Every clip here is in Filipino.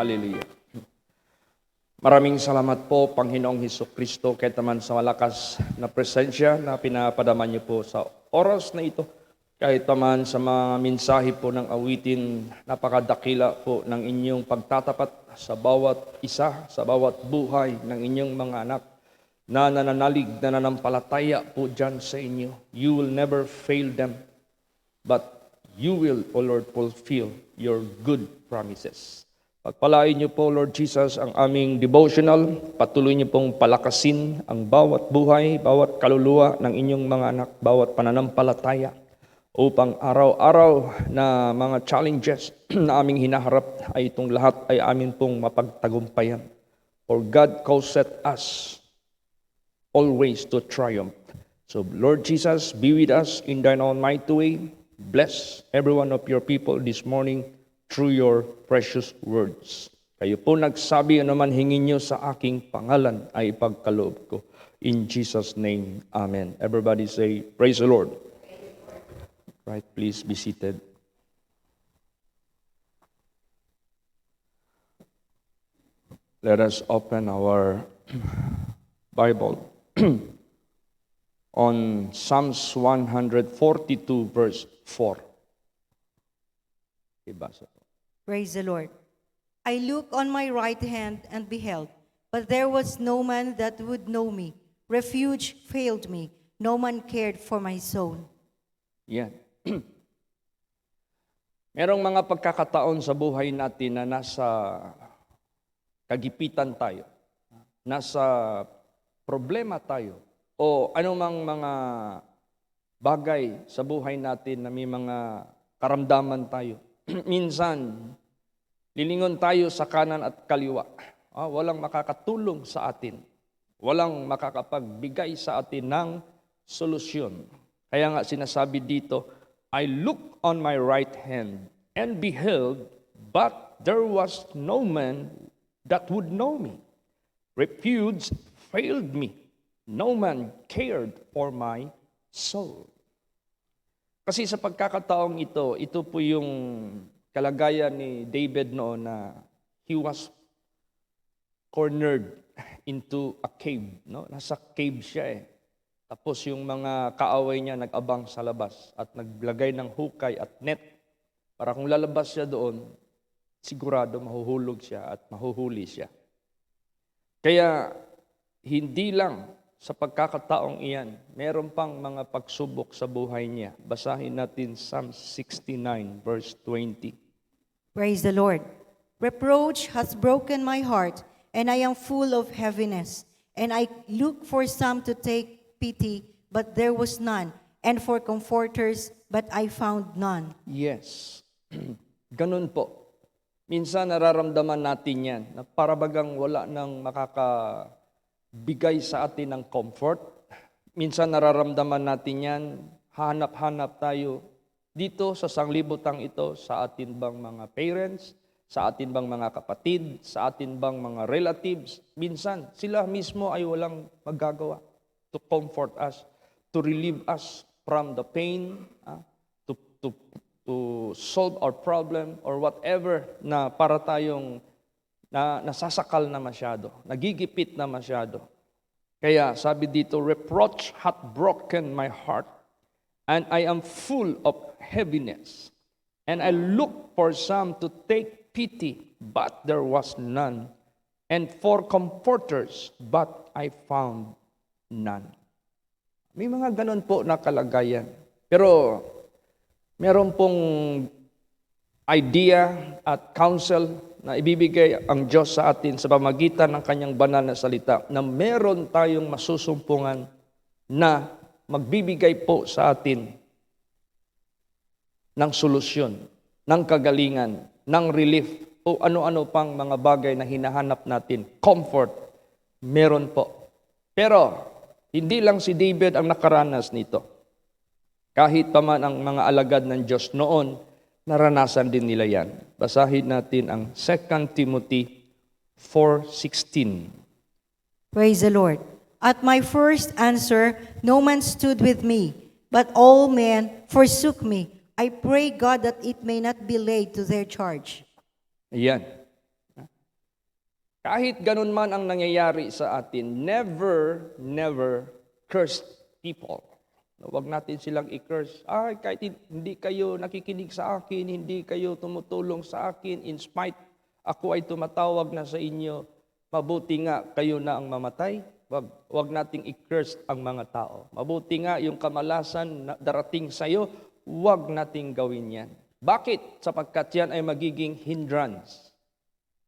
Hallelujah. Maraming salamat po, Panginoong Hesukristo, kahit naman sa malakas na presensya na pinapadama niyo po sa oras na ito. Kahit naman sa mga mensahe po ng awitin, napakadakila po ng inyong pagtatapat sa bawat isa, sa bawat buhay ng inyong mga anak na nananalig, na nanampalataya po dyan sa inyo. You will never fail them, but you will, O Lord, fulfill your good promises. Pagpalain niyo po, Lord Jesus, ang aming devotional. Patuloy niyo pong palakasin ang bawat buhay, bawat kaluluwa ng inyong mga anak, bawat pananampalataya, upang araw-araw na mga challenges na aming hinaharap ay itong lahat ay amin pong mapagtagumpayan. For God causeth us always to triumph. So, Lord Jesus, be with us in thine almighty way. Bless every one of your people this morning through your precious words. Kayo po nagsabi, ano man hingin nyo sa aking pangalan ay ipagkaloob ko. In Jesus' name, Amen. Everybody say, praise the Lord. Right, please be seated. Let us open our Bible on Psalms 142 verse 4. Ibasa. Praise the Lord. I looked on my right hand and beheld, but there was no man that would know me. Refuge failed me. No man cared for my soul. Yan. Merong mga pagkakataon sa buhay natin na nasa kagipitan tayo, nasa problema tayo, o anumang mga bagay sa buhay natin na may mga karamdaman tayo. Minsan, lilingon tayo sa kanan at kaliwa. Walang makakatulong sa atin. Walang makakapagbigay sa atin ng solusyon. Kaya nga sinasabi dito, I looked on my right hand and beheld, but there was no man that would know me. Refuge failed me. No man cared for my soul. Kasi sa pagkakataong ito po yung kalagayan ni David noon na he was cornered into a cave. No? Nasa cave siya . Tapos yung mga kaaway niya nag-abang sa labas at naglagay ng hukay at net para kung lalabas siya doon, sigurado mahuhulog siya at mahuhuli siya. Kaya hindi lang sa pagkakataong iyan, meron pang mga pagsubok sa buhay niya. Basahin natin Psalm 69 verse 20. Praise the Lord. Reproach has broken my heart, and I am full of heaviness. And I looked for some to take pity, but there was none, and for comforters, but I found none. Yes. Ganun po. Minsan nararamdaman natin yan, na parabagang wala nang makakabigay sa atin ng comfort. Minsan nararamdaman natin yan, hanap-hanap tayo dito sa sanglibutang ito, sa atin bang mga parents, sa atin bang mga kapatid, sa atin bang mga relatives. Minsan, sila mismo ay walang magagawa to comfort us, to relieve us from the pain, to solve our problem or whatever na para tayong nasasakal na masyado, nagigipit na masyado. Kaya sabi dito, reproach hath broken my heart, and I am full of heaviness. And I looked for some to take pity, but there was none. And for comforters, but I found none. May mga ganon po na kalagayan. Pero meron pong idea at counsel na ibibigay ang Diyos sa atin sa pamagitan ng kanyang banal na salita na meron tayong masusumpungan na magbibigay po sa atin ng solusyon, ng kagalingan, ng relief, o ano-ano pang mga bagay na hinahanap natin. Comfort, meron po. Pero, hindi lang si David ang nakaranas nito. Kahit pa man ang mga alagad ng Diyos noon, naranasan din nila yan. Basahin natin ang 2 Timothy 4:16. Praise the Lord. At my first answer, no man stood with me, but all men forsook me. I pray God that it may not be laid to their charge. Ayan. Kahit ganun man ang nangyayari sa atin, never curse people. Huwag natin silang i-curse. Ay, kahit hindi kayo nakikinig sa akin, hindi kayo tumutulong sa akin, in spite ako ay tumatawag na sa inyo, mabuti nga kayo na ang mamatay. Huwag nating i-curse ang mga tao. Mabuti nga yung kamalasan na darating sa iyo, huwag nating gawin yan. Bakit? Sapagkat yan ay magiging hindrance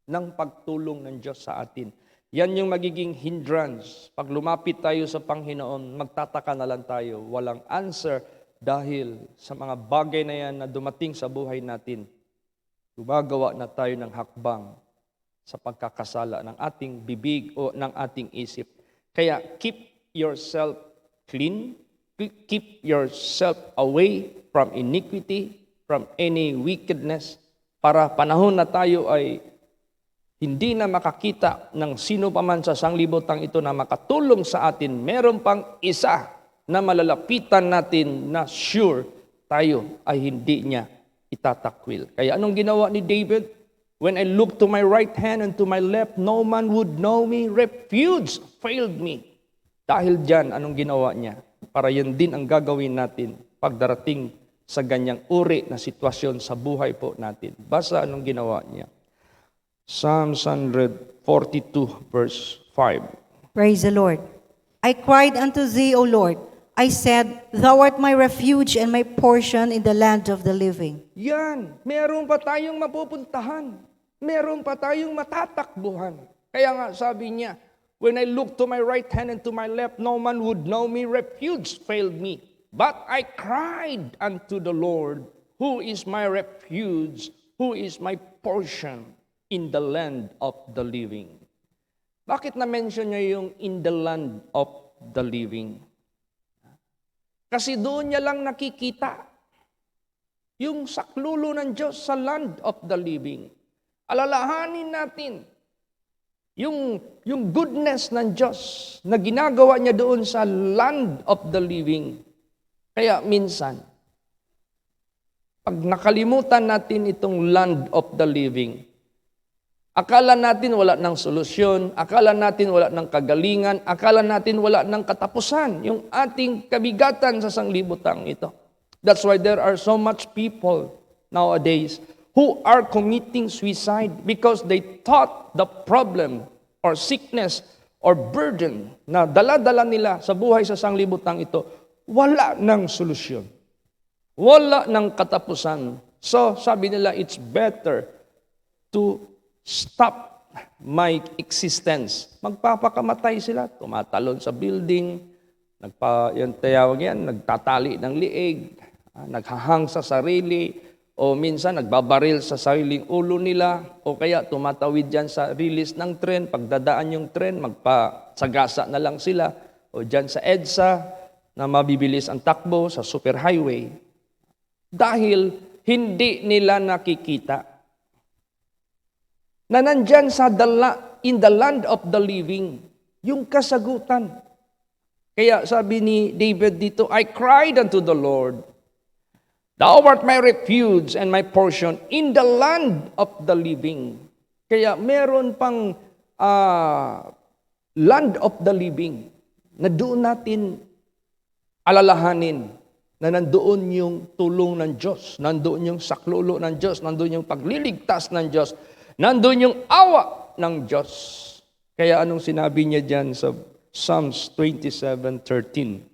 ng pagtulong ng Diyos sa atin. Yan yung magiging hindrance. Pag lumapit tayo sa Panginoon, magtataka na lang tayo. Walang answer dahil sa mga bagay na yan na dumating sa buhay natin. Gumagawa na tayo ng hakbang sa pagkakasala ng ating bibig o ng ating isip. Kaya keep yourself clean. Keep yourself away from iniquity, from any wickedness, para panahon na tayo ay hindi na makakita ng sino paman sa sanglibotang ito na makatulong sa atin. Meron pang isa na malalapitan natin na sure tayo ay hindi niya itatakwil. Kaya anong ginawa ni David? When I look to my right hand and to my left, no man would know me. Refuge failed me. Dahil dyan, anong ginawa niya? Para yan din ang gagawin natin pagdarating sa ganyang uri na sitwasyon sa buhay po natin. Basta anong ginawa niya? Psalms 142 verse 5. Praise the Lord. I cried unto thee, O Lord. I said, Thou art my refuge and my portion in the land of the living. Yan, meron pa tayong mapupuntahan. Meron pa tayong matatakbuhan. Kaya nga sabi niya, when I look to my right hand and to my left, no man would know me. Refuge failed me. But I cried unto the Lord, who is my refuge, who is my portion in the land of the living. Bakit na-mention niya yung in the land of the living? Kasi doon niya lang nakikita yung saklulo ng Diyos sa land of the living. Alalahanin natin yung goodness ng Diyos na ginagawa niya doon sa land of the living. Kaya minsan, pag nakalimutan natin itong land of the living, akala natin wala ng solusyon, akala natin wala ng kagalingan, akala natin wala ng katapusan yung ating kabigatan sa sanglibutang ito. That's why there are so much people nowadays who are committing suicide because they thought the problem or sickness or burden na dala-dala nila sa buhay sa sanglibutang ito, wala ng solusyon. Wala ng katapusan. So, sabi nila, it's better to stop my existence. Magpapakamatay sila, tumatalon sa building, nagtatali ng liig, naghahang sa sarili, o minsan nagbabaril sa sariling ulo nila, o kaya tumatawid dyan sa release ng tren, pagdadaan yung tren, magpasagasa na lang sila, o dyan sa EDSA, na mabibilis ang takbo sa superhighway. Dahil hindi nila nakikita na nandyan in the land of the living, yung kasagutan. Kaya sabi ni David dito, I cried unto the Lord, Thou art my refuge and my portion in the land of the living. Kaya meron pang land of the living na doon natin alalahanin na nandoon yung tulong ng Diyos, nandoon yung saklulo ng Diyos, nandoon yung pagliligtas ng Diyos, nandoon yung awa ng Diyos. Kaya anong sinabi niya dyan sa Psalms 27:13?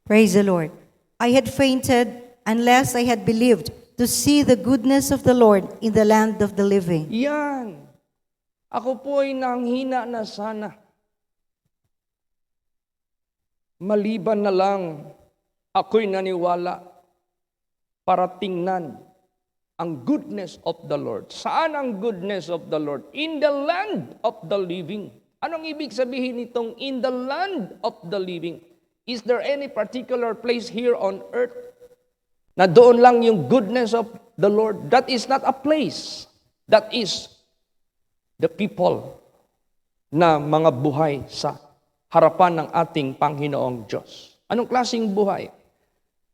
Praise the Lord. I had fainted unless I had believed to see the goodness of the Lord in the land of the living. Yan. Ako po ay nanghina na sana. Maliban na lang, ako'y naniwala para tingnan ang goodness of the Lord. Saan ang goodness of the Lord? In the land of the living. Anong ibig sabihin nitong in the land of the living? Is there any particular place here on earth na doon lang yung goodness of the Lord? That is not a place. That is the people na mga buhay sa harapan ng ating Panginoong Diyos. Anong klaseng buhay?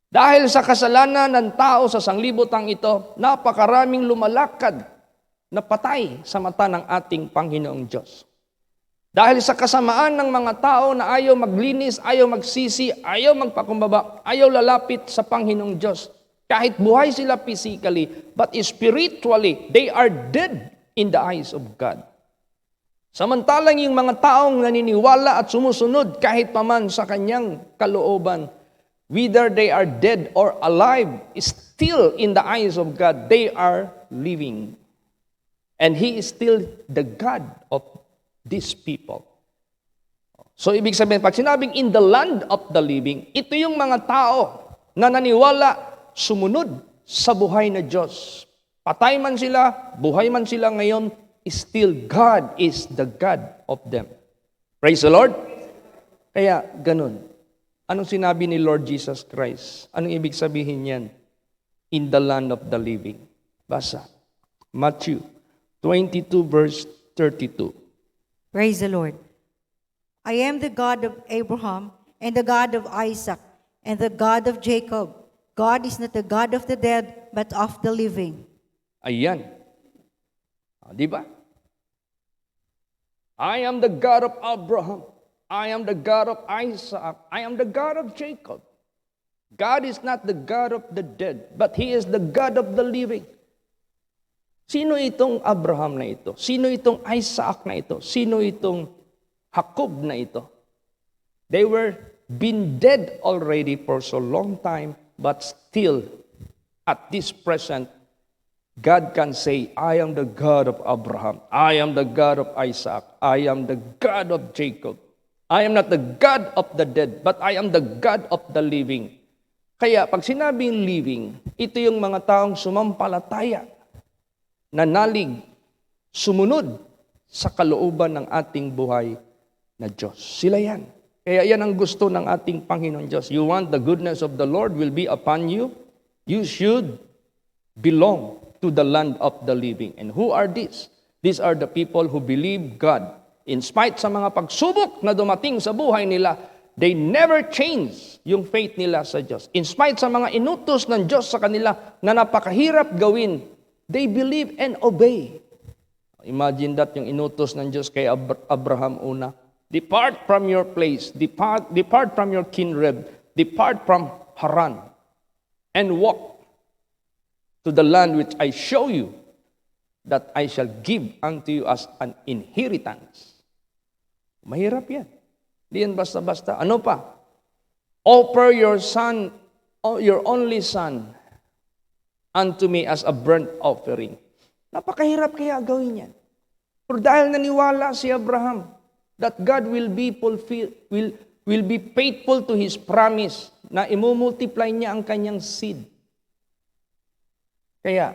Dahil sa kasalanan ng tao sa sanglibotang ito, napakaraming lumalakad na patay sa mata ng ating Panginoong Diyos. Dahil sa kasamaan ng mga tao na ayaw maglinis, ayaw magsisi, ayaw magpakumbaba, ayaw lalapit sa Panginoong Diyos. Kahit buhay sila physically, but spiritually, they are dead in the eyes of God. Samantalang yung mga taong naniniwala at sumusunod kahit paman sa kanyang kalooban, whether they are dead or alive, still in the eyes of God, they are living. And He is still the God of these people. So ibig sabihin, pag sinabing in the land of the living, ito yung mga tao na naniwala, sumunod sa buhay na Diyos. Patay man sila, buhay man sila ngayon, still God is the God of them. Praise the Lord. Kaya ganun. Anong sinabi ni Lord Jesus Christ? Anong ibig sabihin yan? In the land of the living. Basa. Matthew 22 verse 32. Praise the Lord. I am the God of Abraham and the God of Isaac and the God of Jacob. God is not the God of the dead, but of the living. Ayan. Di ba? I am the God of Abraham. I am the God of Isaac. I am the God of Jacob. God is not the God of the dead, but He is the God of the living. Sino itong Abraham na ito? Sino itong Isaac na ito? Sino itong Jacob na ito? They were been dead already for so long time, but still, at this present, God can say, I am the God of Abraham. I am the God of Isaac. I am the God of Jacob. I am not the God of the dead, but I am the God of the living. Kaya pag sinabing living, ito yung mga taong sumampalataya, nanalig, sumunod sa kalooban ng ating buhay na Diyos. Sila yan. Kaya yan ang gusto ng ating Panginoon Diyos. You want the goodness of the Lord will be upon you? You should belong to the land of the living. And who are these? These are the people who believe God. In spite sa mga pagsubok na dumating sa buhay nila, they never change yung faith nila sa Diyos. In spite sa mga inutos ng Diyos sa kanila na napakahirap gawin, they believe and obey. Imagine that yung inutos ng Diyos kay Abraham una. Depart from your place, depart from your kindred, depart from Haran, and walk to the land which I show you, that I shall give unto you as an inheritance. Mahirap yan. Di yan basta-basta. Ano pa? Offer your son, your only son, unto me as a burnt offering. Napakahirap kaya gawin yan. Pero dahil naniwala si Abraham, that God will be will be faithful to His promise na imumultiply niya ang kanyang seed. Kaya,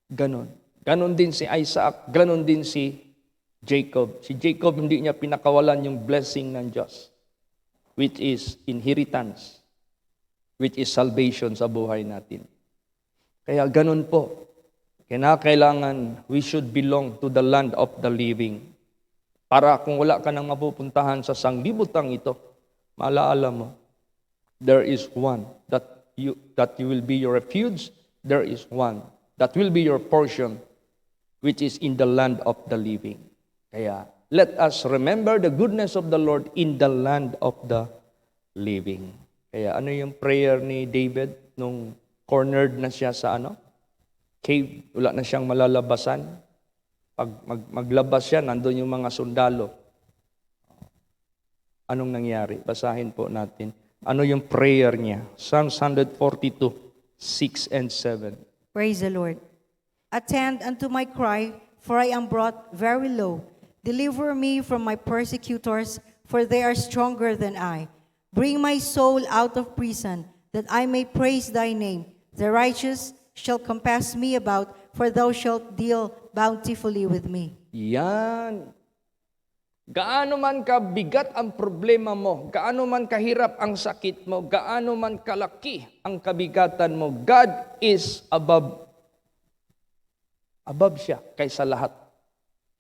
ganon. Ganon din si Isaac, ganon din si Jacob. Si Jacob, hindi niya pinakawalan yung blessing ng Diyos, which is inheritance, which is salvation sa buhay natin. Kaya ganon po, kailangan we should belong to the land of the living. Para kung wala ka nang mapupuntahan sa sanglibutang ito, maalaala mo, there is one that you will be your refuge. There is one that will be your portion, which is in the land of the living. Kaya, let us remember the goodness of the Lord in the land of the living. Kaya ano yung prayer ni David nung cornered na siya sa cave, wala na siyang malalabasan. Pag maglabas siya, nandun yung mga sundalo. Anong nangyari? Basahin po natin. Ano yung prayer niya? Psalms 142, 6 and 7. Praise the Lord. Attend unto my cry, for I am brought very low. Deliver me from my persecutors, for they are stronger than I. Bring my soul out of prison, that I may praise thy name. The righteous shall compass me about, for thou shalt deal bountifully with me. Yan. Gaano man kabigat ang problema mo, gaano man kahirap ang sakit mo, gaano man kalaki ang kabigatan mo, God is above siya kaysa lahat.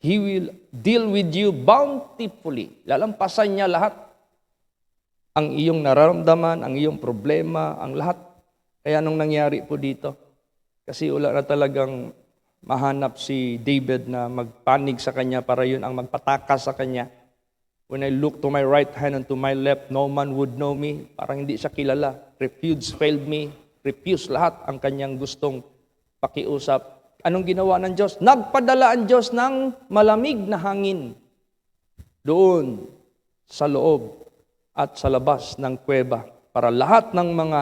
He will deal with you bountifully. Lalampasan niya lahat. Ang iyong nararamdaman, ang iyong problema, ang lahat. Kaya nung nangyari po dito, kasi wala na talagang mahanap si David na magpanig sa kanya para yun ang magpatakas sa kanya. When I look to my right hand and to my left, no man would know me. Parang hindi siya kilala. Refuse failed me. Refuse lahat ang kanyang gustong pakiusap. Anong ginawa ng Diyos? Nagpadala ang Diyos ng malamig na hangin doon sa loob at sa labas ng kuweba para lahat ng mga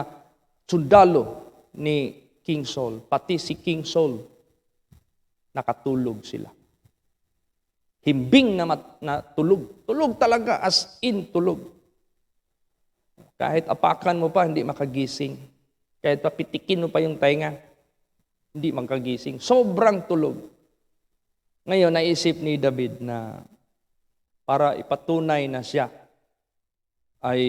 sundalo ni King Saul, pati si King Saul, nakatulog sila. Himbing na tulog. Tulog talaga, as in tulog. Kahit apakan mo pa, hindi makagising. Kahit papitikin mo pa yung tainga, hindi makagising. Sobrang tulog. Ngayon, naisip ni David na para ipatunay na siya ay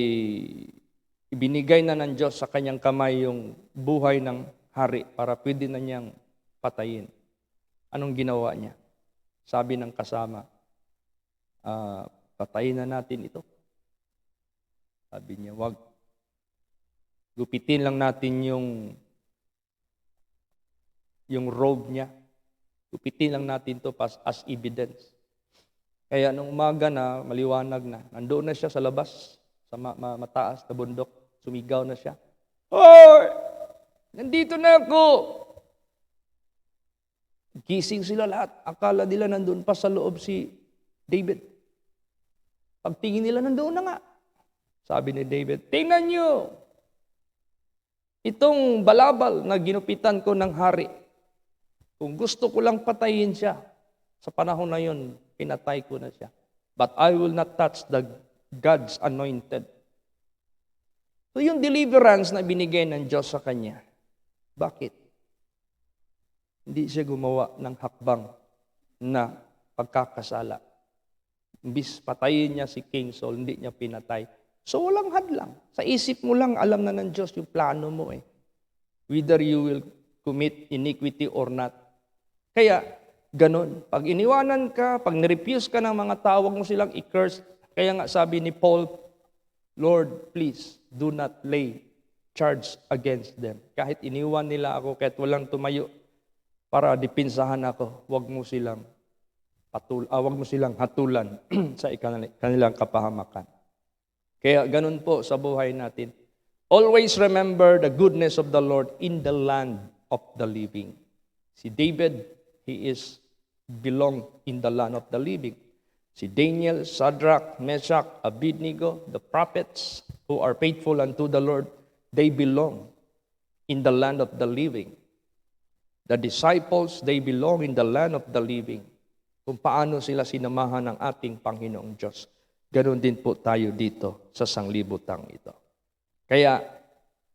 ibinigay na ng Diyos sa kanyang kamay yung buhay ng hari para pwede na niyang patayin. Anong ginawa niya? Sabi ng kasama, patayin na natin ito. Sabi niya, wag. Gupitin lang natin yung robe niya. Gupitin lang natin to as evidence. Kaya nung umaga na, maliwanag na, nandoon na siya sa labas, sa mataas na bundok, sumigaw na siya. Hoy! Nandito na ako! Gising sila lahat. Akala nila nandoon pa sa loob si David. Pagtingin nila, nandoon na nga. Sabi ni David, tingnan niyo! Itong balabal na ginupitan ko ng hari, kung gusto ko lang patayin siya, sa panahon na yun, pinatay ko na siya. But I will not touch the God's anointed. So yung deliverance na binigay ng Diyos sa kanya, bakit? Hindi siya gumawa ng hakbang na pagkakasala. Imbis patayin niya si King Saul, hindi niya pinatay. So walang hadlang. Sa isip mo lang, alam na ng Diyos yung plano mo eh. Whether you will commit iniquity or not. Kaya, ganun. Pag iniwanan ka, pag nirefuse ka ng mga tao, huwag mo silang i-curse. Kaya nga sabi ni Paul, Lord, please, do not lay charge against them. Kahit iniwan nila ako, kahit walang tumayo para dipinsahan ako, huwag mo silang hatulan sa kanilang kapahamakan. Kaya ganun po sa buhay natin. Always remember the goodness of the Lord in the land of the living. Si David, he belong in the land of the living. Si Daniel, Shadrach, Meshach, Abednego, the prophets who are faithful unto the Lord, they belong in the land of the living. The disciples, they belong in the land of the living. Kung paano sila sinamahan ng ating Panginoong Diyos. Ganon din po tayo dito sa sanglibutang ito. Kaya,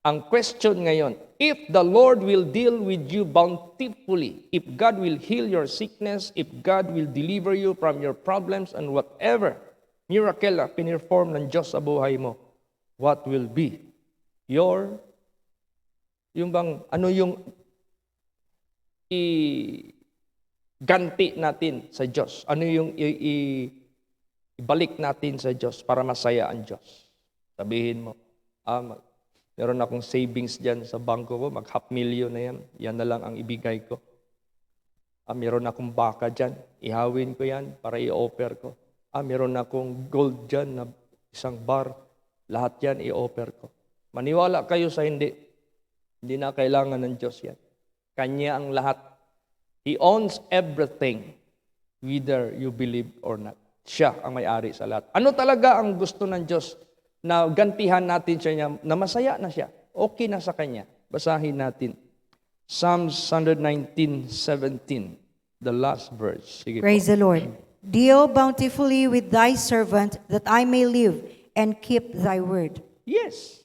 ang question ngayon, if the Lord will deal with you bountifully, if God will heal your sickness, if God will deliver you from your problems and whatever miracle na pinirform ng Diyos sa buhay mo, what will be yung ganti natin sa Diyos? Ano yung ibalik natin sa Diyos para masaya ang Diyos? Sabihin mo, meron akong savings dyan sa bangko ko, mag $500,000 na yan. Yan na lang ang ibigay ko. Meron akong baka dyan, ihawin ko yan para i-offer ko. Meron akong gold dyan na isang bar, lahat yan i-offer ko. Maniwala kayo sa hindi. Hindi na kailangan ng Diyos yan. Kanya ang lahat. He owns everything, whether you believe or not. Siya ang may-ari sa lahat. Ano talaga ang gusto ng Diyos? Na gantihan natin siya na masaya na siya. Okay na sa kanya. Basahin natin. Psalms 119:17, the last verse. Sige Praise po. the Lord. Deal bountifully with thy servant, that I may live and keep thy word. Yes.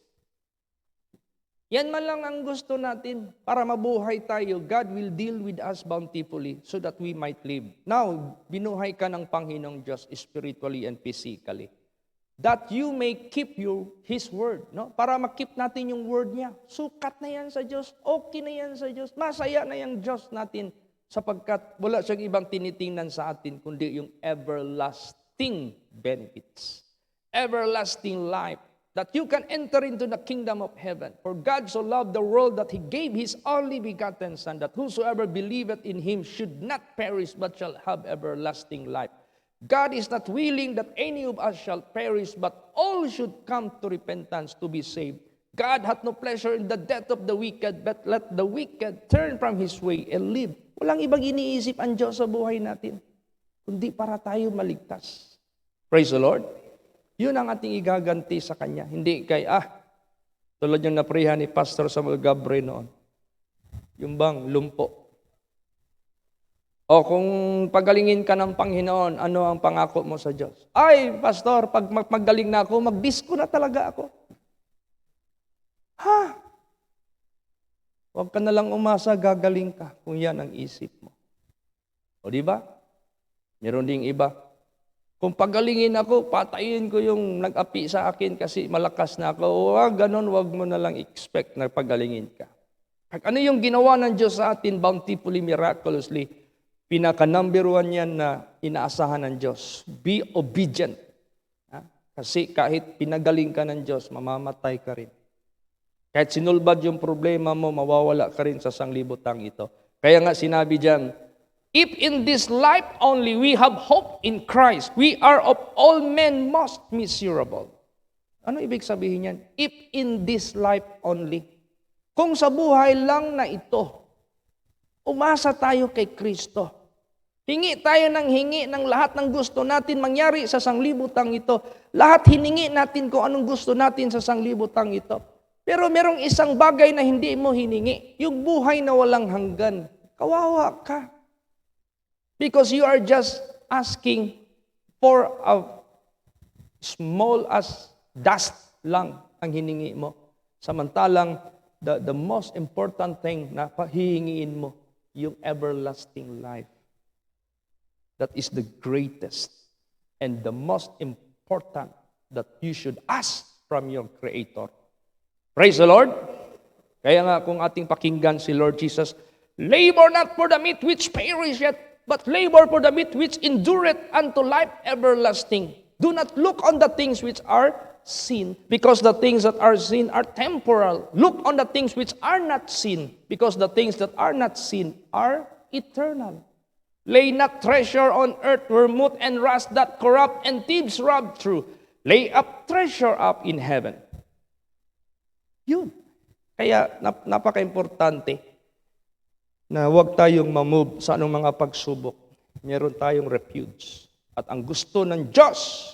Yan man lang ang gusto natin para mabuhay tayo. God will deal with us bountifully so that we might live. Now, binuhay ka ng Panginoong Diyos spiritually and physically. That you may keep His word. No? Para makip natin yung word niya. Sukat na yan sa Diyos. Okay na yan sa Diyos. Masaya na yung Diyos natin. Sapagkat wala siyang ibang tinitingnan sa atin, kundi yung everlasting benefits. Everlasting life. that you can enter into the kingdom of heaven. For God so loved the world that He gave His only begotten Son, that whosoever believeth in Him should not perish, but shall have everlasting life. God is not willing that any of us shall perish, but all should come to repentance to be saved. God hath no pleasure in the death of the wicked, but let the wicked turn from his way and live. Walang ibang iniisip ang Diyos sa buhay natin, kundi para tayo maligtas. Praise the Lord. Yun ang ating igaganti sa Kanya. Hindi kay, tulad yung naprihan ni Pastor Samuel Gabre noon. Yung bang lumpo. O kung pagalingin ka ng Panginoon, ano ang pangako mo sa Diyos? Ay, Pastor, pag magaling na ako, mag-disco na talaga ako. Huwag ka na lang umasa, gagaling ka kung yan ang isip mo. O di ba? Meron ding iba. Kung pagalingin ako, patayin ko yung nag-api sa akin kasi malakas na ako. Ganon, wag mo na lang expect na pagalingin ka. Ano yung ginawa ng Diyos sa atin bountifully, miraculously? Pinaka-number 1 yan na inaasahan ng Diyos. Be obedient. Kasi kahit pinagaling ka ng Diyos, mamamatay ka rin. Kahit sinulbad yung problema mo, mawawala ka rin sa sanglibutang ito. Kaya nga sinabi diyan, if in this life only we have hope in Christ, we are of all men most miserable. Ano ibig sabihin yan? If in this life only. Kung sa buhay lang na ito, umasa tayo kay Kristo. Hingi tayo ng lahat ng gusto natin mangyari sa sanglibutang ito. Lahat hiningi natin kung anong gusto natin sa sanglibutang ito. Pero merong isang bagay na hindi mo hiningi. Yung buhay na walang hanggan. Kawawa ka. Because you are just asking for a small as dust lang ang hiningi mo. Samantalang, the most important thing na hihingiin mo, yung everlasting life. That is the greatest and the most important that you should ask from your Creator. Praise the Lord. Kaya nga kung ating pakinggan si Lord Jesus, labor not for the meat which perisheth, but labor for the meat which endureth unto life everlasting. Do not look on the things which are seen, because the things that are seen are temporal. Look on the things which are not seen, because the things that are not seen are eternal. Lay not treasure on earth where moth and rust that corrupt and thieves rob through. Lay up treasure up in heaven. Yun. Kaya napaka-importante na huwag tayong mamove sa anong mga pagsubok. Meron tayong refuge. At ang gusto ng Diyos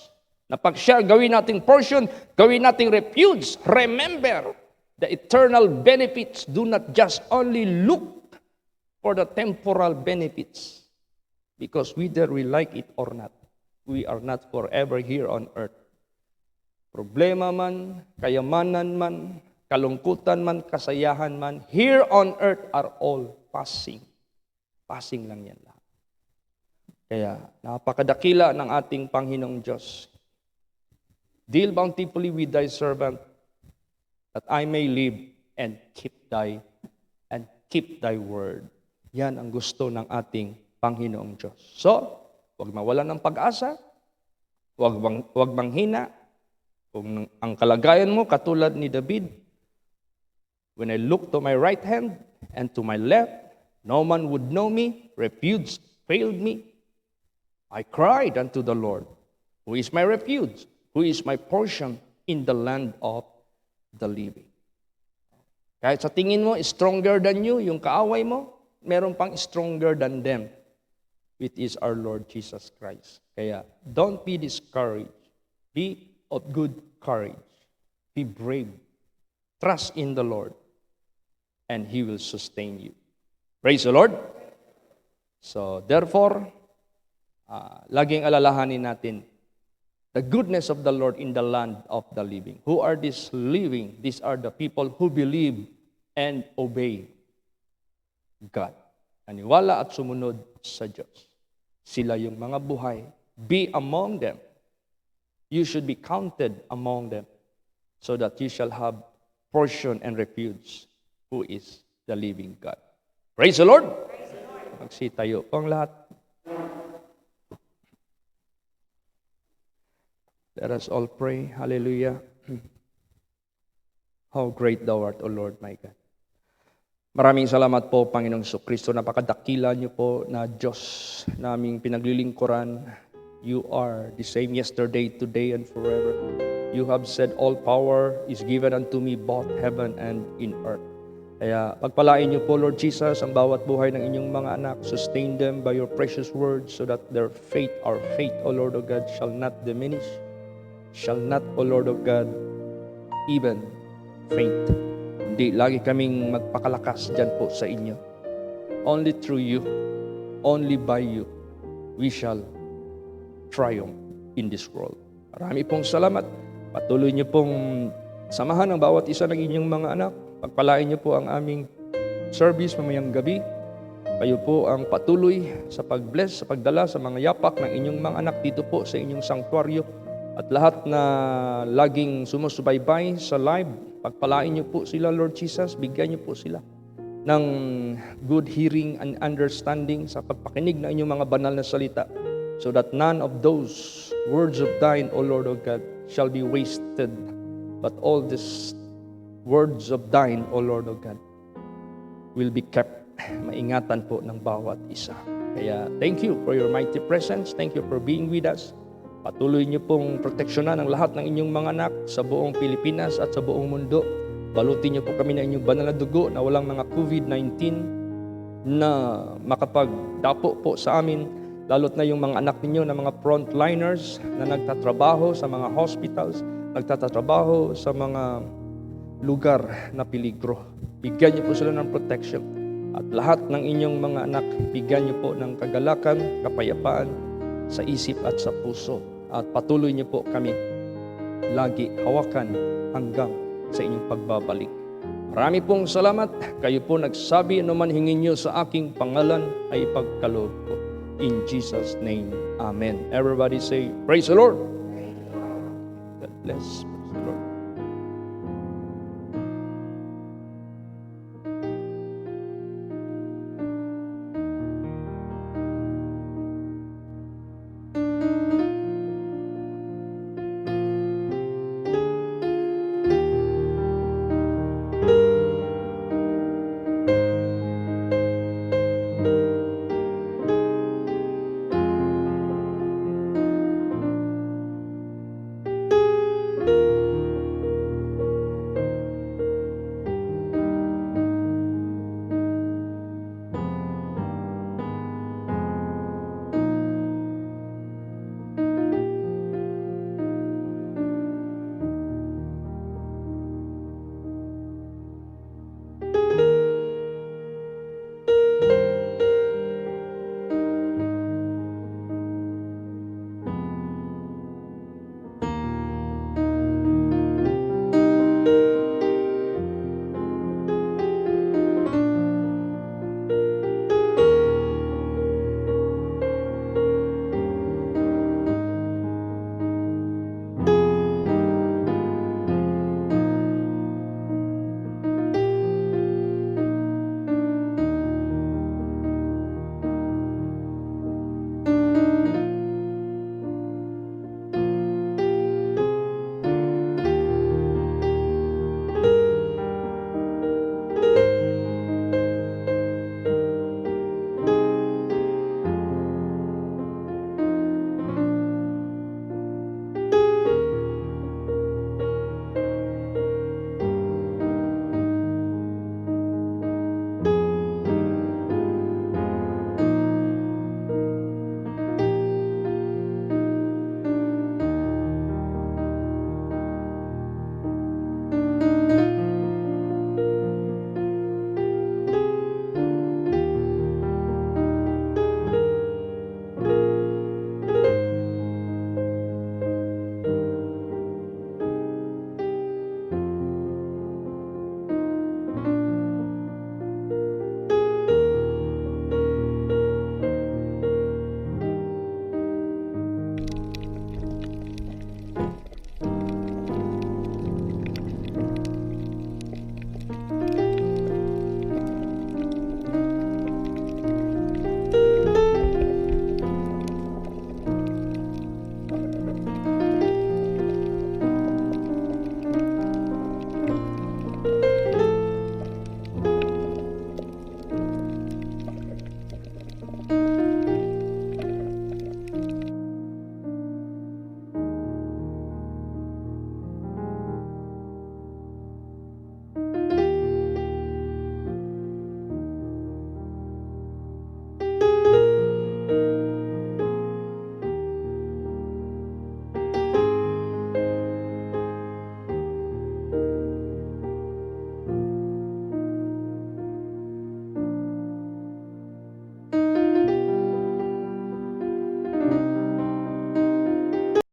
na pag siya gawin nating portion, gawin nating refuge. Remember, the eternal benefits do not just only look for the temporal benefits. Because whether we like it or not, we are not forever here on earth. Problema man, kayamanan man, kalungkutan man, kasayahan man, here on earth are all passing. Passing lang yan lahat. Kaya napakadakila ng ating Panginoong Diyos. Deal bountifully with thy servant, that I may live and keep thy word. Yan ang gusto ng ating Panginoong Diyos. So, huwag mawalan ng pag-asa, huwag manghina. Kung ang kalagayan mo katulad ni David, when I look to my right hand and to my left, no man would know me, refuge failed me. I cried unto the Lord, who is my refuge, who is my portion in the land of the living. Kahit sa tingin mo, stronger than you, yung kaaway mo, meron pang stronger than them, which is our Lord Jesus Christ. Kaya, don't be discouraged. Be of good courage. Be brave. Trust in the Lord, and He will sustain you. Praise the Lord. So, therefore, laging alalahanin natin the goodness of the Lord in the land of the living. Who are these living? These are the people who believe and obey God. Naniwala at sumunod sa Diyos. Sila yung mga buhay. Be among them. You should be counted among them so that you shall have portion and refuge who is the living God. Praise the Lord! Magsitayo po ang lahat. Let us all pray. Hallelujah. How great thou art, O Lord my God. Maraming salamat po, Panginoong Kristo. Napakadakila niyo po na Diyos naming pinaglilingkuran. You are the same yesterday, today, and forever. You have said, all power is given unto me, both heaven and in earth. Kaya pagpalain niyo po, Lord Jesus, ang bawat buhay ng inyong mga anak. Sustain them by your precious word so that their faith, our faith, O Lord of God, shall not diminish, shall not, O Lord of God, even faint. Hindi, lagi kaming magpakalakas dyan po sa inyo. Only through you, only by you, we shall triumph in this world. Marami pong salamat. Patuloy niyo pong samahan ang bawat isa ng inyong mga anak. Pagpalain niyo po ang aming service mamayang gabi. Kayo po ang patuloy sa pag-bless, sa pagdala sa mga yapak ng inyong mga anak dito po sa inyong sanktuaryo. At lahat na laging sumusubaybay sa live, pagpalain niyo po sila, Lord Jesus. Bigyan niyo po sila ng good hearing and understanding sa pagpakinig ng inyong mga banal na salita, so that none of those words of thine, O Lord of God, shall be wasted, but all these words of thine, O Lord of God, will be kept. Maingatan po ng bawat isa. Kaya thank you for your mighty presence. Thank you for being with us. Patuloy niyo pong proteksyonan ang lahat ng inyong mga anak sa buong Pilipinas at sa buong mundo. Balutin niyo po kami ng inyong banal na dugo na walang mga COVID-19 na makapagdapo po sa amin, lalo't na yung mga anak ninyo na mga frontliners na nagtatrabaho sa mga hospitals, nagtatrabaho sa mga lugar na peligro. Bigyan niyo po sila ng protection. At lahat ng inyong mga anak, bigyan niyo po ng kagalakan, kapayapaan sa isip at sa puso. At patuloy niyo po kami lagi hawakan hanggang sa inyong pagbabalik. Marami pong salamat. Kayo po nagsabi, anuman hingin niyo sa aking pangalan ay ipagkaloob ko. In Jesus' name, Amen. Everybody say, praise the Lord. God bless.